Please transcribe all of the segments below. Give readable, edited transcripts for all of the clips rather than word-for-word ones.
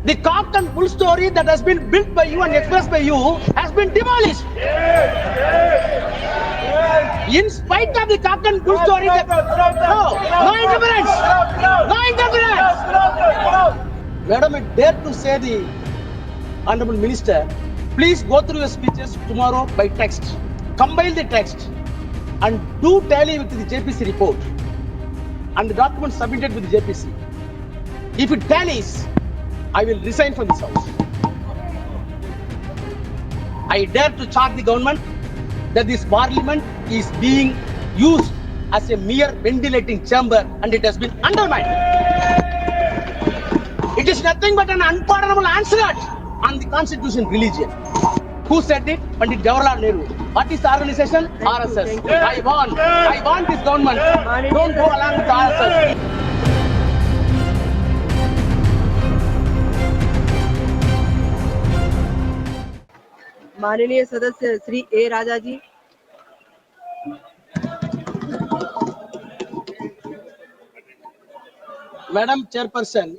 The cock and bull story that has been built by you and expressed by you has been demolished. In spite of the cock and bull story, no interference. No interference. Madam, I dare to say the Honorable Minister, please go through your speeches tomorrow by text. Compile the text and do tally with the JPC report and the documents submitted with the JPC. If it tallies, I will resign from this house. I dare to charge the government that this parliament is being used as a mere ventilating chamber and it has been undermined. It is nothing but an unpardonable onslaught on the constitution religion. Who said it? Pandit Jawaharlal Nehru. What is the organization? RSS. I want this government. Don't go along with RSS. माननीय सदस्य श्री ए राजा जी। Madam Chairperson,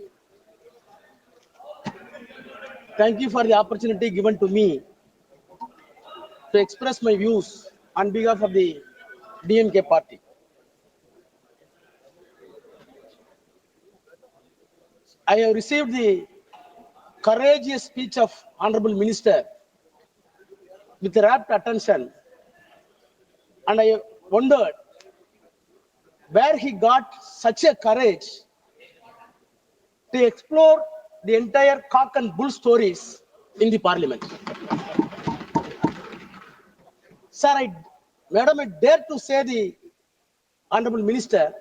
thank you for the opportunity given to me to express my views on behalf of the DMK party. I have received the courageous speech of Honorable Minister with rapt attention, and I wondered where he got such a courage to explore the entire cock and bull stories in the parliament. Sir, Madam, I dare to say the Honorable Minister,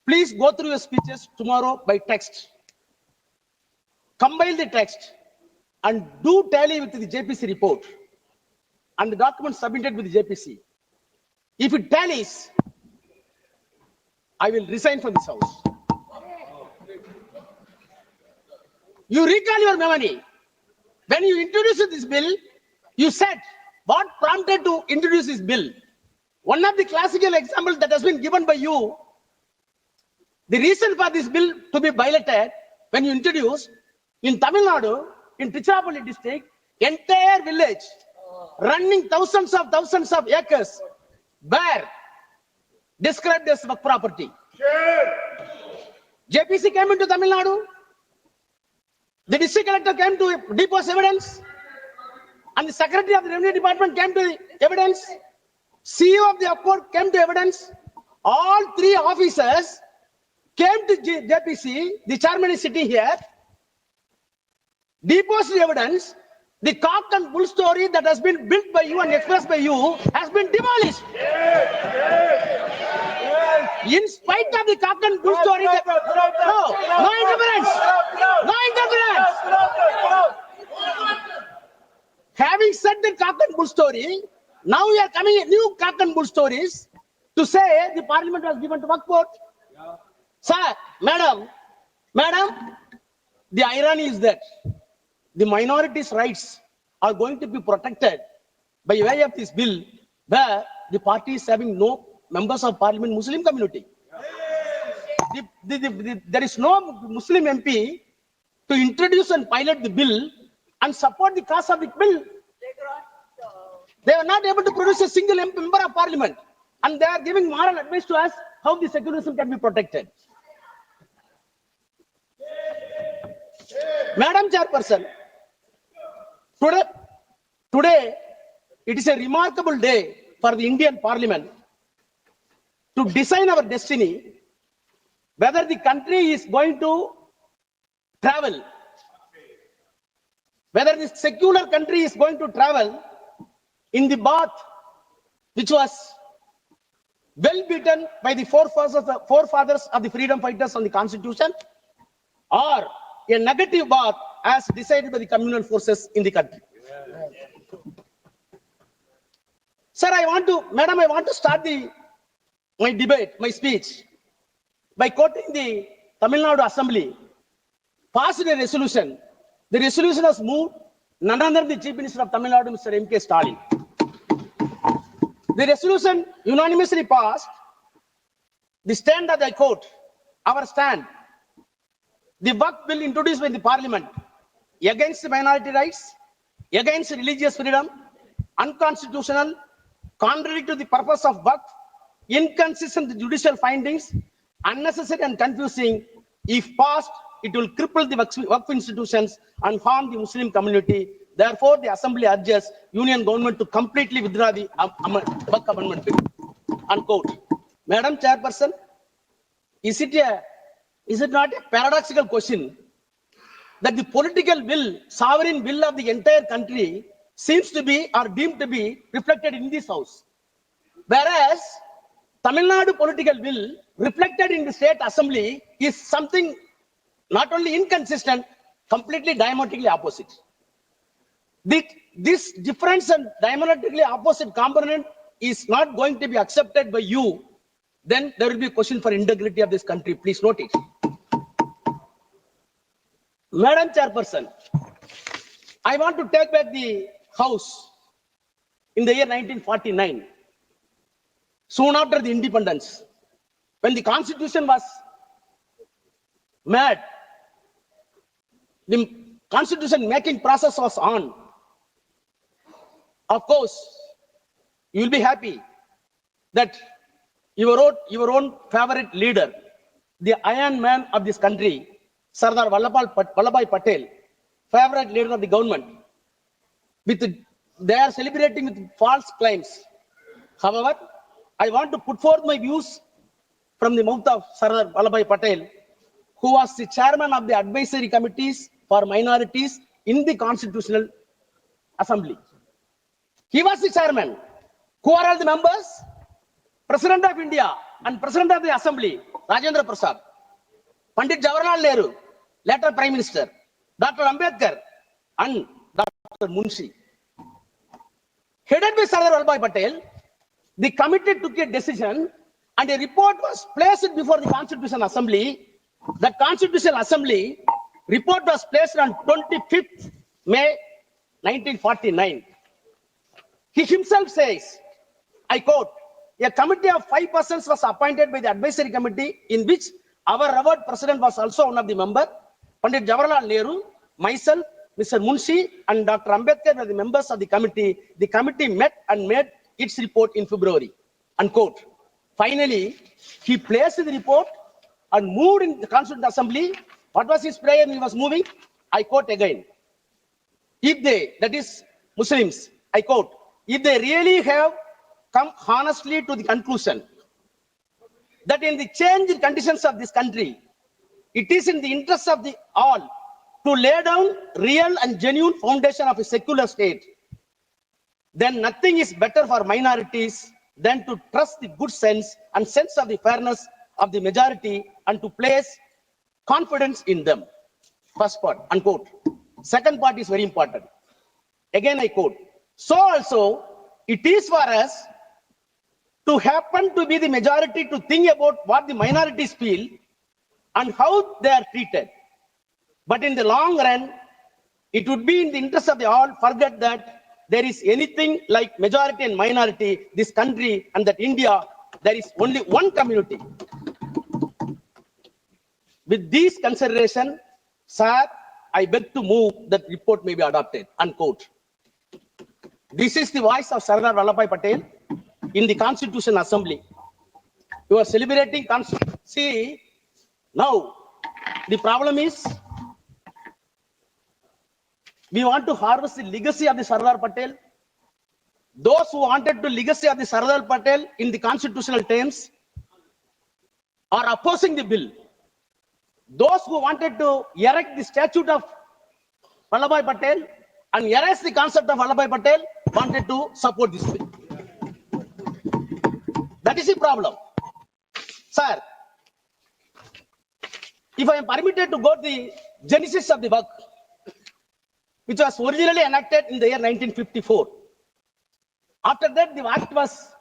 please go through your speeches tomorrow by text. Compile the text and do tally with the JPC report and the documents submitted with the JPC. If it tallies, I will resign from this house. You recall your memory. When you introduced this bill, you said what prompted to introduce this bill. One of the classical examples that has been given by you, the reason for this bill to be piloted, when you introduced in Tamil Nadu, in Tiruchirappalli district, entire village running thousands of acres were described as Waqf property. JPC came into Tamil Nadu. The district collector came to depose evidence, and the secretary of the revenue department came to the evidence. CEO of the court came to evidence. All three officers came to JPC. The chairman is sitting here. Deposed the evidence. The cock and bull story that has been built by you and expressed by you has been demolished. In spite of the cock and bull story, no interference. No interference. Having said the cock and bull story, now we are coming with new cock and bull stories to say the parliament was given to Waqf board. Sir, madam, the irony is that the minorities' rights are going to be protected by way of this bill, where the party is having no members of parliament Muslim community. There is no Muslim MP to introduce and pilot the bill and support the cause of the bill. They are not able to produce a single member of parliament, and they are giving moral advice to us how the secularism can be protected. Madam Chairperson, today it is a remarkable day for the Indian Parliament to design our destiny, whether the country is going to travel, whether this secular country is going to travel in the path which was well beaten by the forefathers of the freedom fighters on the constitution, or a negative path as decided by the communal forces in the country. Sir, I want to start my debate, my speech, by quoting the Tamil Nadu Assembly passed a resolution. The resolution was moved none other than the Chief Minister of Tamil Nadu, Mr. M.K. Stalin. The resolution unanimously passed. The stand that I quote, our stand. the Waqf bill introduced by the Parliament against minority rights, against religious freedom, unconstitutional, contrary to the purpose of Waqf, inconsistent judicial findings, unnecessary and confusing. If passed, it will cripple the Waqf institutions and harm the Muslim community. Therefore, the Assembly urges Union government to completely withdraw the Waqf amendment bill. Unquote. Madam Chairperson, is it not a paradoxical question that the political will, sovereign will of the entire country seems to be or deemed to be reflected in this house, whereas Tamil Nadu political will reflected in the state assembly is something not only inconsistent, completely diametrically opposite. This difference and diametrically opposite component is not going to be accepted by you, then there will be a question for integrity of this country. Please note it. Madam Chairperson, I want to take back the house in the year 1949, soon after the independence, when the constitution was made, the constitution making process was on. Of course, you will be happy that you wrote your own favorite leader, the Iron Man of this country, Sardar Vallabhbhai Patel, favorite leader of the government. They are celebrating with false claims. However, I want to put forth my views from the mouth of Sardar Vallabhbhai Patel, who was the chairman of the advisory committees for minorities in the Constitutional Assembly. He was the chairman. Who are all the members? President of India and President of the Assembly, Rajendra Prasad, Pandit Jawaharlal Nehru, later Prime Minister, Dr. Ambedkar, and Dr. Munshi. Headed by Sardar Vallabhbhai Patel, the committee took a decision and a report was placed before the Constitutional Assembly. The Constitutional Assembly report was placed on 25th May 1949. He himself says, I quote, a committee of 5 persons was appointed by the advisory committee, in which our revered president was also one of the members. Pandit Jawaharlal Nehru, myself, Mr. Munshi, and Dr. Ambedkar were the members of the committee. The committee met and made its report in February. Unquote. Finally, he placed the report and moved in the Constituent Assembly. What was his prayer when he was moving? I quote again. If they, that is Muslims, I quote, if they really have come honestly to the conclusion that in the changed conditions of this country, it is in the interest of the all to lay down real and genuine foundation of a secular state, then nothing is better for minorities than to trust the good sense and sense of the fairness of the majority and to place confidence in them. First part, unquote. Second part is very important. Again, I quote. So also, it is for us to happen to be the majority to think about what the minorities feel and how they are treated. But in the long run, it would be in the interest of the all forget that there is anything like majority and minority, this country and that India, there is only one community. With these considerations, sir, I beg to move that report may be adopted, unquote. This is the voice of Sardar Vallabhbhai Patel in the Constitution Assembly. You are celebrating Constitution. See, now the problem is we want to harvest the legacy of the Sardar Patel. Those who wanted the legacy of the Sardar Patel in the constitutional terms are opposing the bill. Those who wanted to erect the statue of Vallabhbhai Patel and erase the concept of Vallabhbhai Patel wanted to support this bill. That is the problem. Sir, if I am permitted to go to the genesis of the Waqf, which was originally enacted in the year 1954. After that, the Act was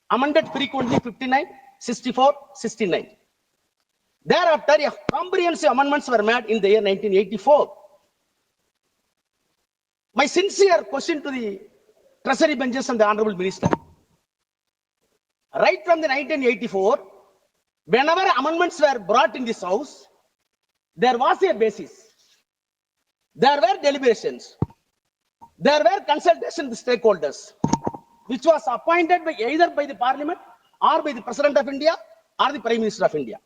amended frequently 59, 64, 69. Thereafter, comprehensive amendments were made in the year 1984. My sincere question to the Treasury benches and the Honorable Minister. Right from the 1984, whenever amendments were brought in this House, there was a basis. There were deliberations. There were consultations with stakeholders, which was appointed by either by the Parliament or by the President of India or the Prime Minister of India.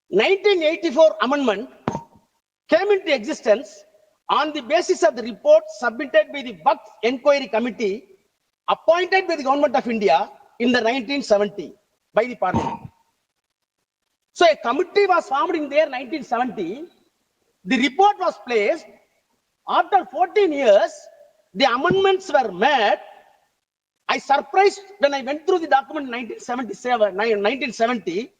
1984 amendment came into existence on the basis of the report submitted by the Waqf Inquiry Committee appointed by the Government of India in the 1970 by the Parliament. So a committee was formed in there 1970. The report was placed. After 14 years, the amendments were made. I surprised when I went through the document in 1970.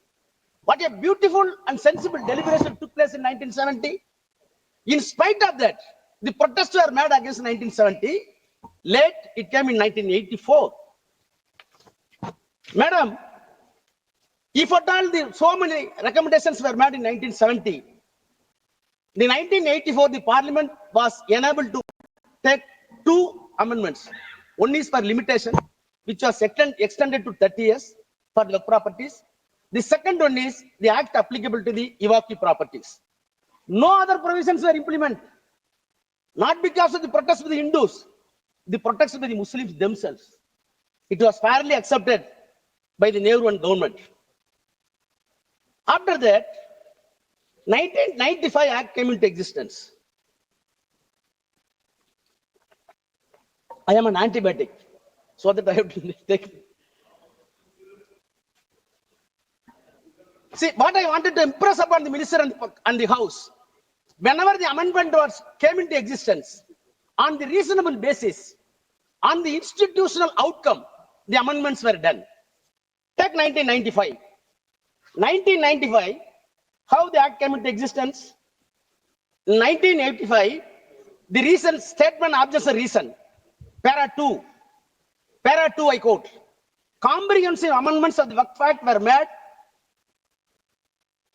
What a beautiful and sensible deliberation took place in 1970. In spite of that, the protests were made against 1970. Late, it came in 1984. Madam, if at all so many recommendations were made in 1970, in 1984, the Parliament was enabled to take two amendments. One is for limitation, which was extended to 30 years for the properties. The second one is the act applicable to the Waqf properties. No other provisions were implemented. Not because of the protests of the Hindus, the protests of the Muslims themselves. It was fairly accepted by the Nehru and government. After that, 1995 Act came into existence. I am an antibiotic, so that I have to take it. See, what I wanted to impress upon the minister and the house, whenever the amendment came into existence, on the reasonable basis, on the institutional outcome, the amendments were done. Take 1995. 1995, how the act came into existence? In 1985, the reason statement objects a reason. Para 2, I quote, comprehensive amendments of the Waqf Act were made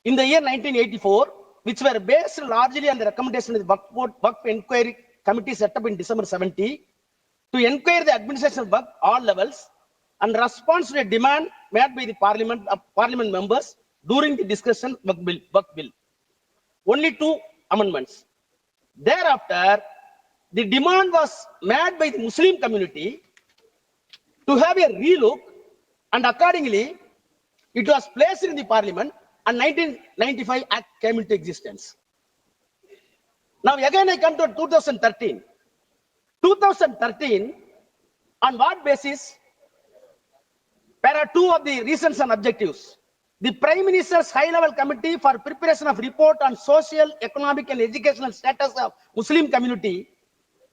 in the year 1984, which were based largely on the recommendation of the Waqf Inquiry Committee set up in December 70 to inquire the administration of Waqf all levels and response to a demand made by the Parliament members during the discussion of Waqf bill. Only two amendments. Thereafter, the demand was made by the Muslim community to have a relook, and accordingly, it was placed in the Parliament, and 1995 Act came into existence. Now again I come to 2013. 2013, on what basis? Para 2 of the reasons and objectives. The Prime Minister's High-Level Committee for Preparation of Report on Social, Economic and Educational Status of Muslim Community,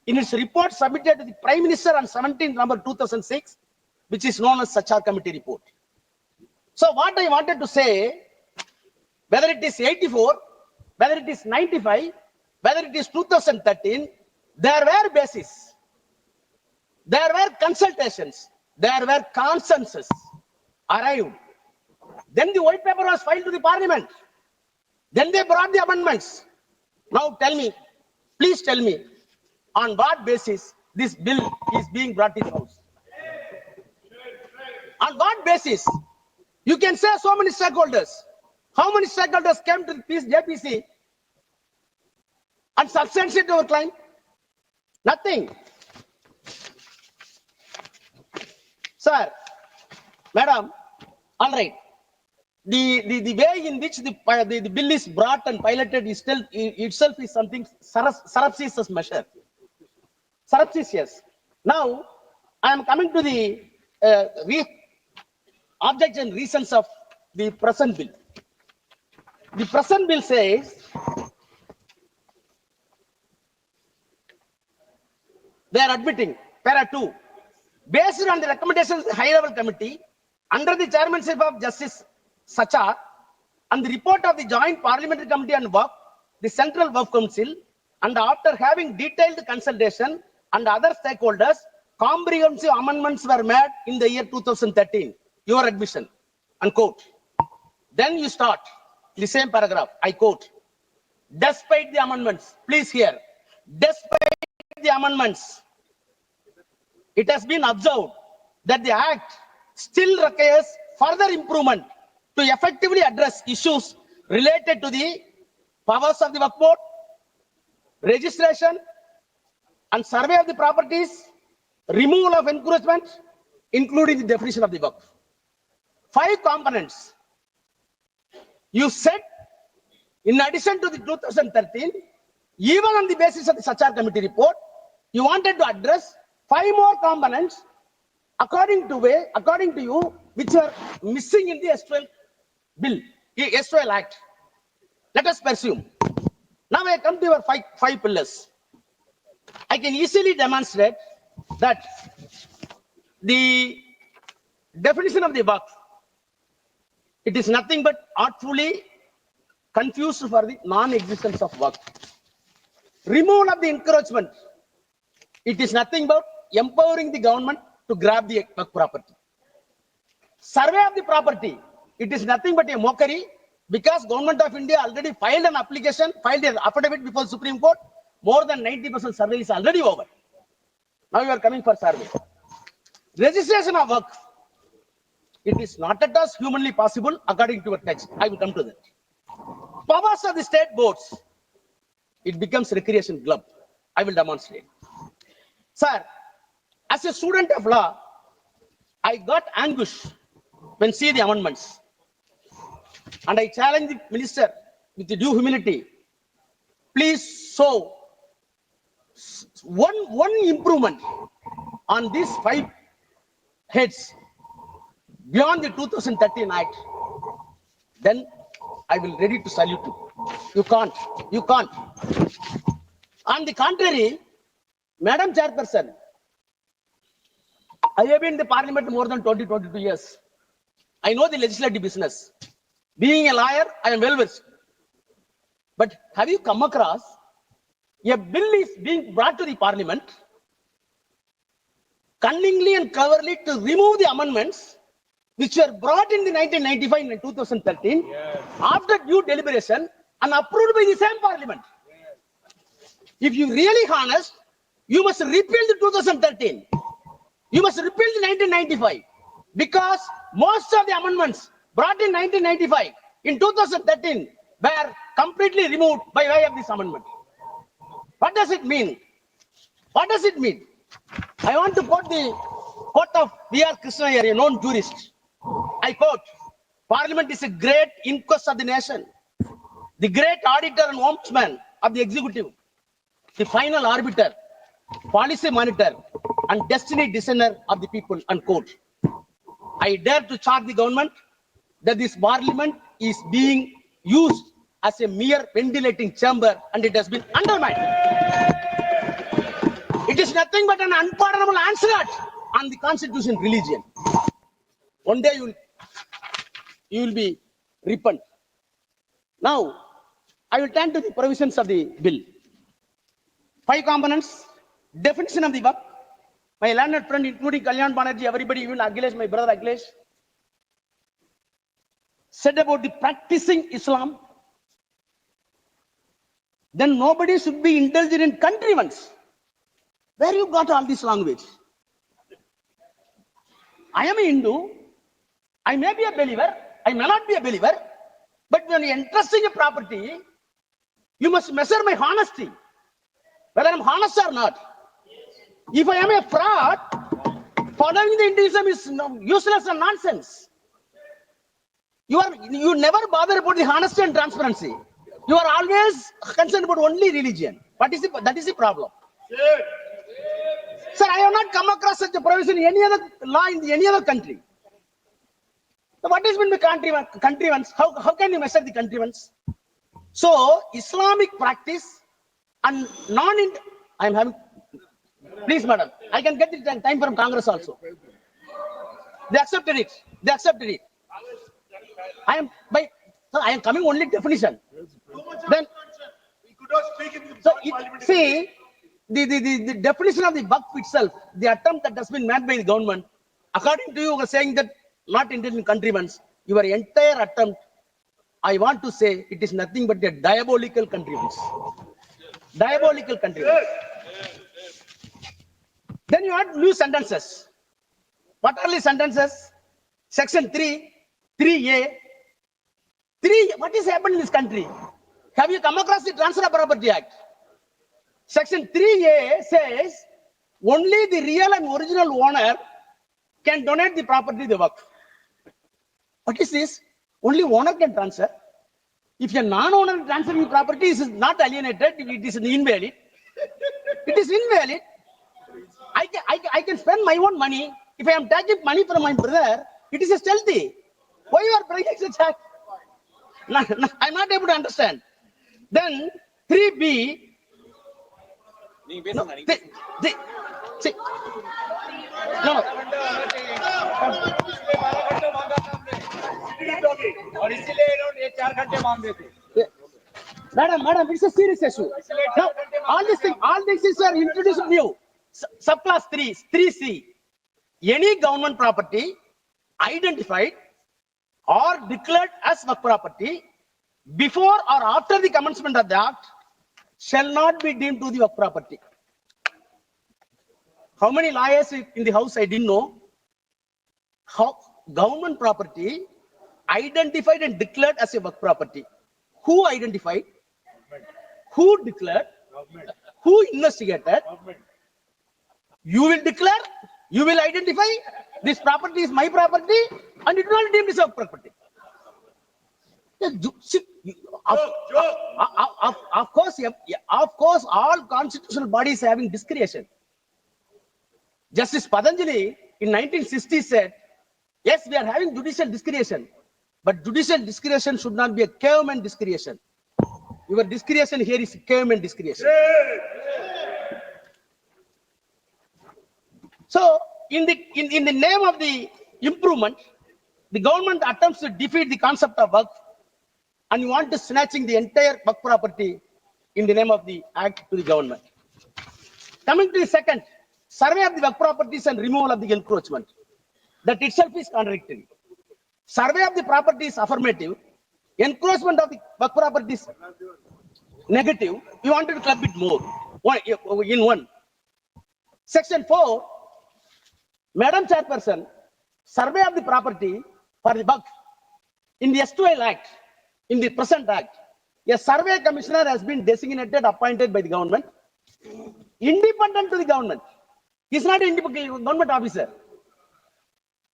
in its report submitted to the Prime Minister on 17 November 2006, which is known as Sachar Committee report. So what I wanted to say, whether it is 84, whether it is 95, whether it is 2013, there were bases, there were consultations, there were consensus arrived. Then the white paper was filed to the Parliament. Then they brought the amendments. Now tell me, please tell me, on what basis this bill is being brought in the House? On what basis? You can say so many stakeholders. How many stakeholders came to the JPC and substantiated our claim? Nothing. Sir, madam, all right. The way in which the bill is brought and piloted is still itself is something surreptitious measure. Surreptitious. Now, I am coming to the objects and reasons of the present bill. The present bill says they are admitting, para 2, based on the recommendations of the high-level committee under the chairmanship of Justice Sachar and the report of the Joint Parliamentary Committee on Waqf, the Central Waqf Council, and after having detailed consultation and other stakeholders, comprehensive amendments were made in the year 2013. Your admission, unquote. Then you start the same paragraph, I quote, despite the amendments, please hear, despite the amendments, it has been observed that the Act still requires further improvement to effectively address issues related to the powers of the Waqf board, registration and survey of the properties, removal of encroachment, including the definition of the Waqf. 5 components. You said, in addition to the 2013, even on the basis of the Sachar committee report, you wanted to address 5 more components according to you, which are missing in the S12 bill, the S12 Act. Let us pursue. Now I come to your five pillars. I can easily demonstrate that the definition of the Waqf, it is nothing but artfully confused for the non-existence of Waqf. Removal of the encroachment, it is nothing but empowering the government to grab the Waqf property. Survey of the property, it is nothing but a mockery, because Government of India already filed an application, filed an affidavit before Supreme Court. More than 90% survey is already over. Now you are coming for survey. Registration of Waqf, it is not at all humanly possible according to your text. I will come to that. Powers of the state boards, it becomes recreation club. I will demonstrate. Sir, as a student of law, I got anguish when see the amendments. And I challenge the minister with the due humility. Please show one improvement on these 5 heads beyond the 2013 Act. Then I will ready to salute you. You can't. You can't. On the contrary, Madam Chairperson, I have been in the Parliament more than 22 years. I know the legislative business. Being a lawyer, I am well versed. But have you come across a bill is being brought to the Parliament cunningly and cleverly to remove the amendments which were brought in the 1995 and 2013 after due deliberation and approved by the same Parliament? If you really honest, you must repeal the 2013. You must repeal the 1995, because most of the amendments brought in 1995 in 2013 were completely removed by way of this amendment. What does it mean? What does it mean? I want to quote the quote of V.R. Krishna, a known jurist. I quote, Parliament is a great inquest of the nation, the great auditor and ombudsman of the executive, the final arbiter, policy monitor, and destiny discerner of the people, unquote. I dare to charge the government that this Parliament is being used as a mere ventilating chamber, and it has been undermined. It is nothing but an unpardonable onslaught on the constitution religion. One day you will be repent. Now, I will turn to the provisions of the bill. 5 components, definition of the Waqf. My learned friend, including Kalyan Banerjee, everybody, even Akhilesh, my brother Akhilesh, said about the practicing Islam. Then nobody should be indulged in contrivance. Where you got all this language? I am a Hindu. I may be a believer. I may not be a believer. But when you are entrusting a property, you must measure my honesty, whether I am honest or not. If I am a fraud, following the Hinduism is useless and nonsense. You never bother about the honesty and transparency. You are always concerned about only religion. That is the problem. Sir, I have not come across such a provision in any other law in any other country. So what has been the contrivance? How can you measure the contrivance? So Islamic practice and I am having. Please, madam, I can get the time from Congress also. They accepted it. They accepted it. I am coming only definition. Then, so see, the definition of the Waqf itself, the attempt that has been made by the government, according to you are saying that not intended contrivance, your entire attempt, I want to say it is nothing but a diabolical contrivance. Diabolical contrivance. Then you add new sentences. What are the sentences? Section 3, 3A, What is happened in this country? Have you come across the Transfer of Property Act? Section 3A says only the real and original owner can donate the property to the Waqf. What is this? Only owner can transfer. If a non-owner transferring the property is not alienated, it is invalid. It is invalid. I can spend my own money. If I am taking money from my brother, it is a stealthy. Why you are bringing such act? I'm not able to understand. Then 3B. No, see, no. Madam, it's a serious issue. Now, all these things are introduced new. Subclass 3C. Any government property identified or declared as Waqf property before or after the commencement of the act shall not be deemed to the Waqf property. How many lawyers in the house I didn't know? How government property identified and declared as a Waqf property. Who identified? Who declared? Who investigated? You will declare, you will identify, this property is my property and it will not deemed as Waqf property. Of course, all constitutional bodies having discretion. Justice Patanjali in 1960 said, yes, we are having judicial discretion, but judicial discretion should not be a caveman discretion. Your discretion here is caveman discretion. So, in the name of the improvement, the government attempts to defeat the concept of Waqf, and you want to snatching the entire Waqf property in the name of the act to the government. Coming to the second, survey of the Waqf properties and removal of the encroachment. That itself is contradictory. Survey of the property is affirmative. Encroachment of the Waqf property is negative. You wanted to club it more in one. Section 4, Madam Chairperson, survey of the property for the Waqf in the STL Act, in the present Act, a survey commissioner has been designated, appointed by the government, independent to the government. He is not an independent government officer.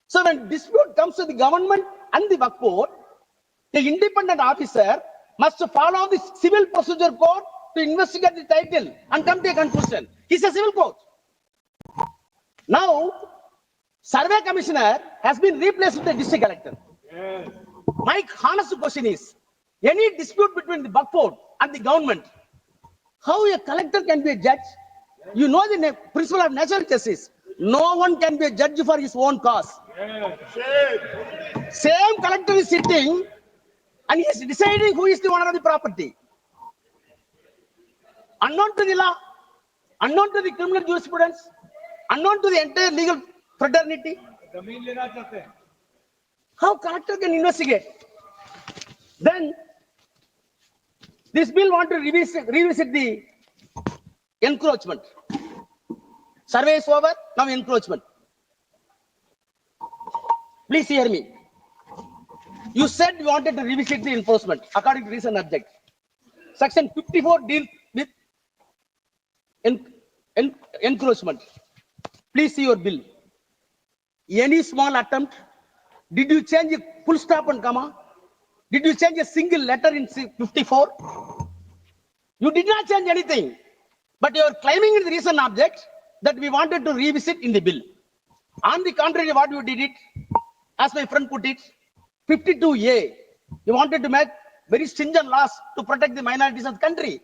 So when dispute comes to the government and the Waqf board, the independent officer must follow the civil procedure code to investigate the title and come to a conclusion. He's a civil court. Now, survey commissioner has been replaced with the district collector. Yes. My honest question is, any dispute between the Waqf board and the government, how a collector can be a judge? You know the principle of natural justice. No one can be a judge for his own cause. Yes. Same collector is sitting and he is deciding who is the owner of the property. Unknown to the law, unknown to the criminal jurisprudence, unknown to the entire legal fraternity. How collector can investigate? Then this bill want to revisit the encroachment. Survey is over, now encroachment. Please hear me. You said you wanted to revisit the enforcement according to recent object. Section 54 deals with encroachment. Please see your bill. Any small attempt? Did you change a full stop and comma? Did you change a single letter in 54? You did not change anything. But you are claiming in the recent object that we wanted to revisit in the bill. On the contrary, what you did it, as my friend put it, 52A, you wanted to make very stringent laws to protect the minorities of the country.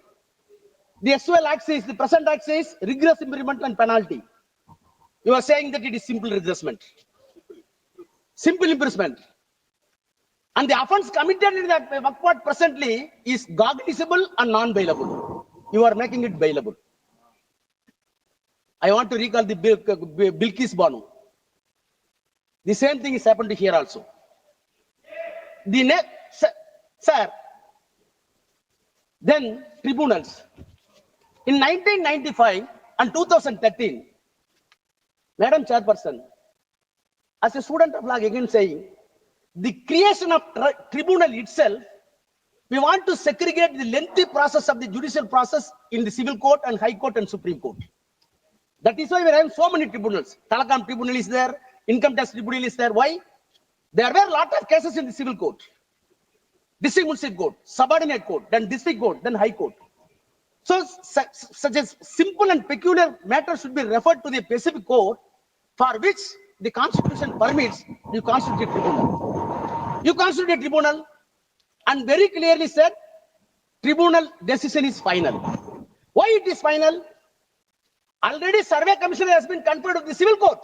The SOL Act says, the present Act says, rigorous imprisonment and penalty. You are saying that it is simple regressment. Simple imprisonment. And the offense committed in that Waqf Court presently is cognizable and non-bailable. You are making it bailable. I want to recall the Bilkis Banu. The same thing is happened here also. The next, sir, then tribunals. In 1995 and 2013, Madam Chairperson, as a student of law, again saying, the creation of tribunal itself We want to segregate the lengthy process of the judicial process in the civil court and high court and supreme court. That is why we have so many tribunals. Telecom tribunal is there, income tax tribunal is there. Why? There were a lot of cases in the civil court, district municipal court, subordinate court, then district court, then high court. So such a simple and peculiar matter should be referred to the specific court for which the constitution permits you constitute a tribunal. You constitute a tribunal and very clearly said tribunal decision is final. Why it is final? Already survey commissioner has been conferred with the civil court.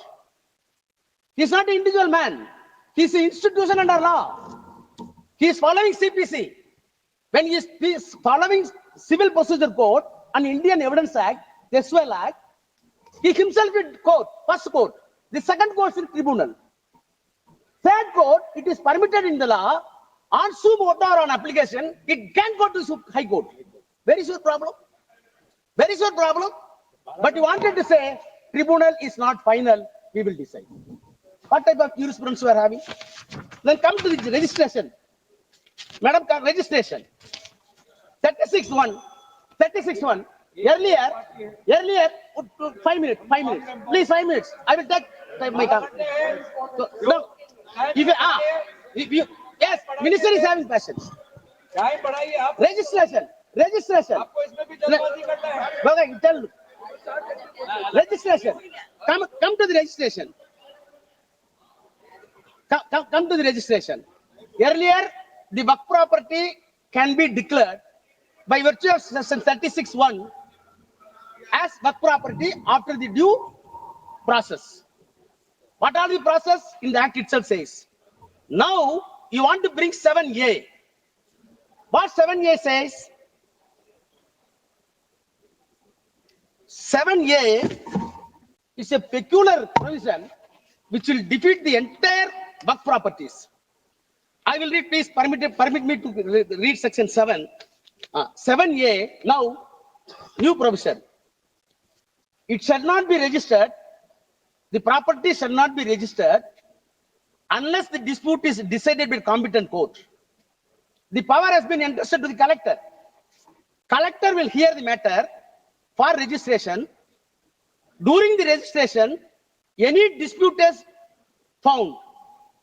He is not an individual man. He is an institution under law. He is following CPC. When he is following Civil Procedure Code and Indian Evidence Act, the SWL Act, he himself is court, first court. The second court is tribunal. Third court, it is permitted in the law, on sum motu or on application, it can go to high court. Where is your problem? Where is your problem? But you wanted to say tribunal is not final, we will decide. What type of jurisprudence you are having? Then come to the registration. Madam, registration. 36-1. Earlier, 5 minutes. Please, 5 minutes. I will take my time. So, no. Yes, minister is having questions. Registration. Tell. Registration. Come to the registration. Come to the registration. Earlier, the Waqf property can be declared by virtue of section 36(1) as Waqf property after the due process. What are the process? In the act itself says. Now, you want to bring 7A. What 7A says? 7A is a peculiar provision which will defeat the entire Waqf properties. I will read, please permit me to read section 7. 7A, now, new provision. It shall not be registered, the property shall not be registered unless the dispute is decided by competent court. The power has been entrusted to the collector. Collector will hear the matter for registration. During the registration, any dispute is found,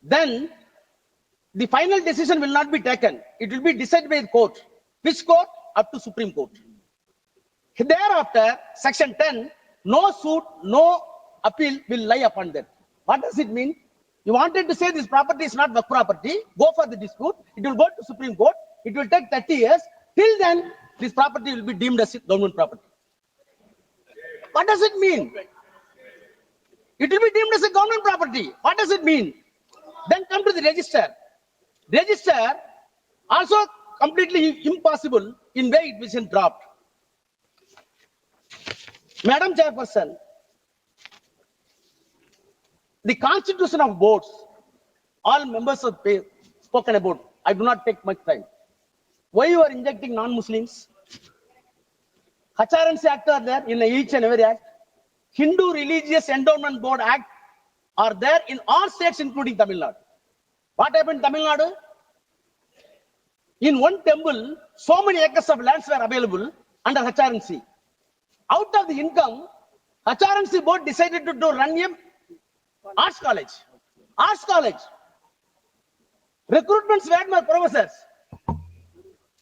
then the final decision will not be taken. It will be decided by the court. Which court? Up to Supreme Court. Thereafter, section 10, no suit, no appeal will lie upon them. What does it mean? You wanted to say this property is not Waqf property, go for the dispute, it will go to Supreme Court, it will take 30 years. Till then, this property will be deemed as government property. What does it mean? It will be deemed as a government property. What does it mean? Then come to the register. Register also completely impossible in way it was dropped. Madam Chairperson, the constitution of boards, all members have spoken about. I do not take much time. Why you are injecting non-Muslims? HRNC Act are there in each and every act. Hindu Religious Endowment Board Act are there in all states including Tamil Nadu. What happened in Tamil Nadu? In one temple, so many acres of lands were available under HRNC. Out of the income, HRNC board decided to run a arts college. Arts college. Recruitments were my professors.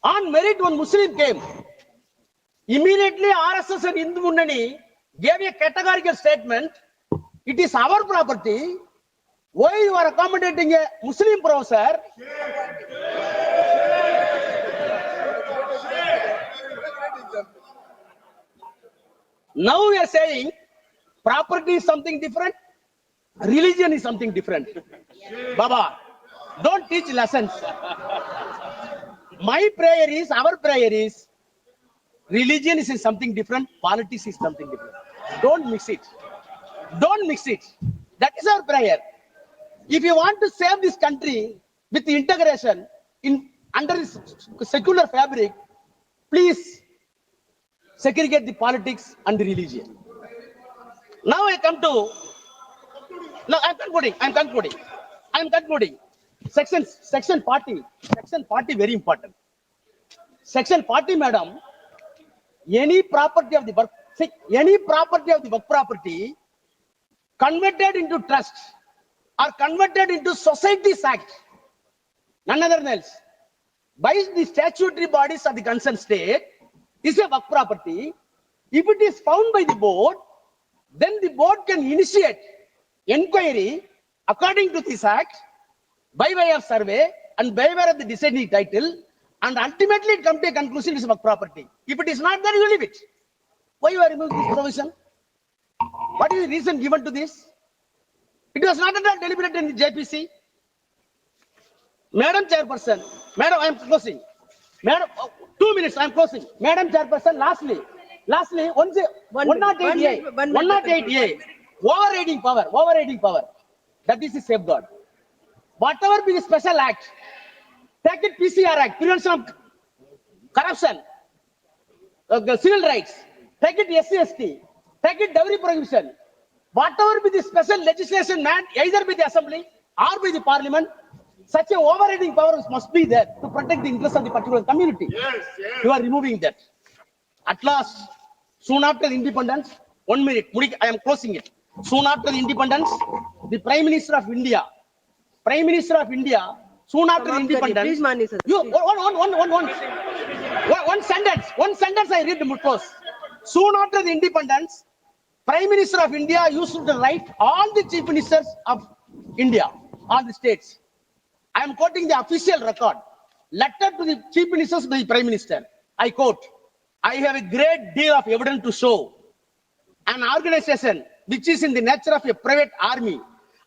On merit, one Muslim came. Immediately, RSS and Hindu Munnani gave a categorical statement. It is our property. Why you are accommodating a Muslim professor? Now we are saying property is something different, religion is something different. Baba, don't teach lessons. My prayer is, our prayer is, religion is something different, politics is something different. Don't mix it. Don't mix it. That is our prayer. If you want to save this country with integration under this secular fabric, please segregate the politics and the religion. Now I come to, now I'm concluding. Section 40, very important. Section 40, madam, any property of the work, see, any property of the work property converted into trust or converted into society's act, none other than else, by the statutory bodies of the concerned state, is a work property. If it is found by the board, then the board can initiate inquiry according to this act by way of survey and by way of the deciding title, and ultimately it comes to a conclusion it is work property. If it is not there, you leave it. Why you are removing this provision? What is the reason given to this? It was not at all deliberated in the JPC. Madam Chairperson, Madam, I am closing. Madam, 2 minutes, I am closing. Madam Chairperson, lastly, 108A, overriding power, that is the safeguard. Whatever be the special act, take it PCR Act, Prevention of Corruption, Civil Rights, take it SC/ST, take it dowry prohibition, whatever be the special legislation made either by the Assembly or by the Parliament, such a overriding power must be there to protect the interests of the particular community. Yes. You are removing that. At last, soon after the independence, 1 minute, I am closing it. Soon after the independence, the Prime Minister of India, soon after the independence, Please, Mani sir. you, one sentence I read the close. Soon after the independence, Prime Minister of India used to write all the chief ministers of India, all the states. I am quoting the official record, letter to the chief ministers by the Prime Minister. I quote, I have a great deal of evidence to show an organization which is in the nature of a private army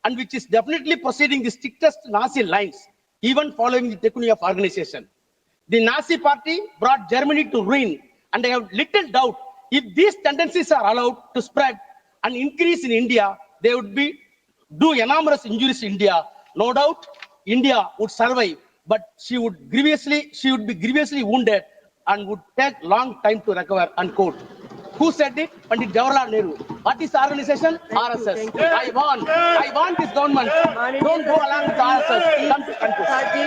and which is definitely proceeding the strictest Nazi lines, even following the technique of organization. The Nazi party brought Germany to ruin, and I have little doubt if these tendencies are allowed to spread and increase in India, they would do enormous injuries to India. No doubt, India would survive, but she would be grievously wounded and would take long time to recover, unquote. Who said it? Pandit Jawaharlal Nehru. What is the organization? RSS. thank you. I want this government. Don't go along with RSS. Come to conclusion. Sir ji,